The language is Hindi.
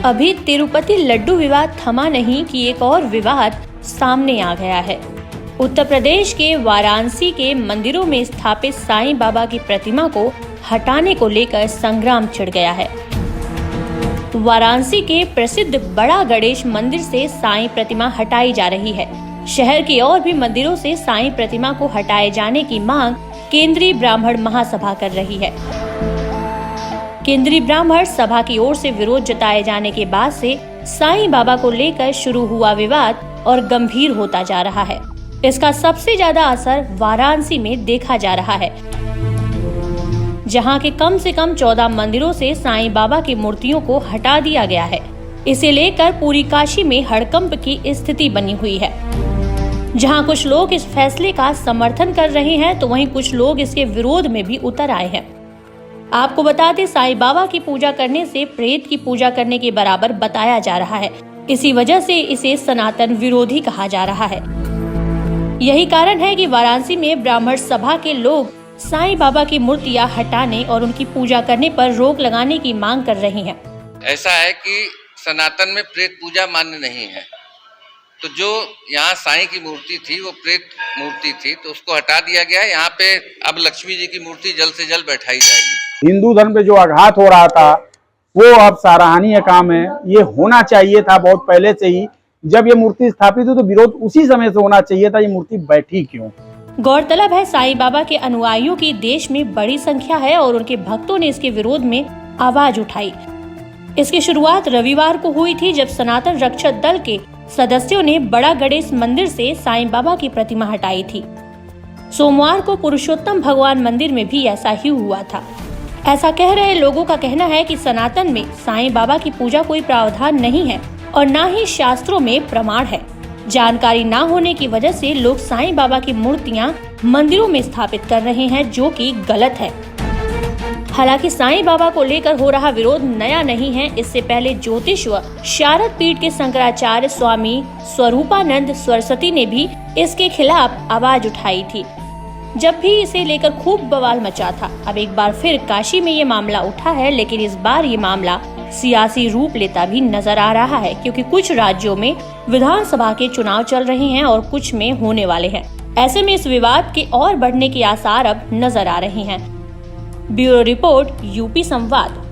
अभी तिरुपति लड्डू विवाद थमा नहीं कि एक और विवाद सामने आ गया है। उत्तर प्रदेश के वाराणसी के मंदिरों में स्थापित साईं बाबा की प्रतिमा को हटाने को लेकर संग्राम छिड़ गया है। वाराणसी के प्रसिद्ध बड़ा गणेश मंदिर से साईं प्रतिमा हटाई जा रही है। शहर के और भी मंदिरों से साईं प्रतिमा को हटाए जाने की मांग केंद्रीय ब्राह्मण महासभा कर रही है। केंद्रीय ब्राह्मण सभा की ओर से विरोध जताए जाने के बाद से साईं बाबा को लेकर शुरू हुआ विवाद और गंभीर होता जा रहा है। इसका सबसे ज्यादा असर वाराणसी में देखा जा रहा है, जहां के कम से कम 14 मंदिरों से साईं बाबा की मूर्तियों को हटा दिया गया है। इसे लेकर पूरी काशी में हड़कंप की स्थिति बनी हुई है। जहां कुछ लोग इस फैसले का समर्थन कर रहे हैं तो वहीं कुछ लोग इसके विरोध में भी उतर आए हैं। आपको बता दें, साईं बाबा की पूजा करने से प्रेत की पूजा करने के बराबर बताया जा रहा है। इसी वजह से इसे सनातन विरोधी कहा जा रहा है। यही कारण है कि वाराणसी में ब्राह्मण सभा के लोग साईं बाबा की मूर्तियां हटाने और उनकी पूजा करने पर रोक लगाने की मांग कर रहे हैं। ऐसा है कि सनातन में प्रेत पूजा मान्य नहीं है, तो जो यहाँ साईं की मूर्ति थी वो प्रेत मूर्ति थी, तो उसको हटा दिया गया है। यहाँ पे अब लक्ष्मी जी की मूर्ति जल्द से जल्द बैठाई जाएगी। हिंदू धर्म पे जो आघात हो रहा था वो अब सराहनीय काम है। ये होना चाहिए था बहुत पहले से ही। जब ये मूर्ति स्थापित हुई तो विरोध उसी समय से होना चाहिए था। ये मूर्ति बैठी क्यों? गौरतलब है, साईं बाबा के अनुयायियों की देश में बड़ी संख्या है और उनके भक्तों ने इसके विरोध में आवाज उठाई। इसकी शुरुआत रविवार को हुई थी, जब सनातन रक्षक दल के सदस्यों ने बड़ा गणेश मंदिर से साईं बाबा की प्रतिमा हटाई थी। सोमवार को पुरुषोत्तम भगवान मंदिर में भी ऐसा ही हुआ था। ऐसा कह रहे लोगों का कहना है कि सनातन में साईं बाबा की पूजा कोई प्रावधान नहीं है और न ही शास्त्रों में प्रमाण है। जानकारी न होने की वजह से लोग साईं बाबा की मूर्तियां मंदिरों में स्थापित कर रहे हैं, जो कि गलत है। हालांकि साईं बाबा को लेकर हो रहा विरोध नया नहीं है। इससे पहले ज्योतिष व शारद पीठ के शंकराचार्य स्वामी स्वरूपानंद सरस्वती ने भी इसके खिलाफ आवाज उठाई थी, जब भी इसे लेकर खूब बवाल मचा था। अब एक बार फिर काशी में ये मामला उठा है, लेकिन इस बार ये मामला सियासी रूप लेता भी नजर आ रहा है, क्योंकि कुछ राज्यों में विधानसभा के चुनाव चल रहे हैं और कुछ में होने वाले हैं। ऐसे में इस विवाद के और बढ़ने के आसार अब नजर आ रहे हैं। ब्यूरो रिपोर्ट, यूपी संवाद।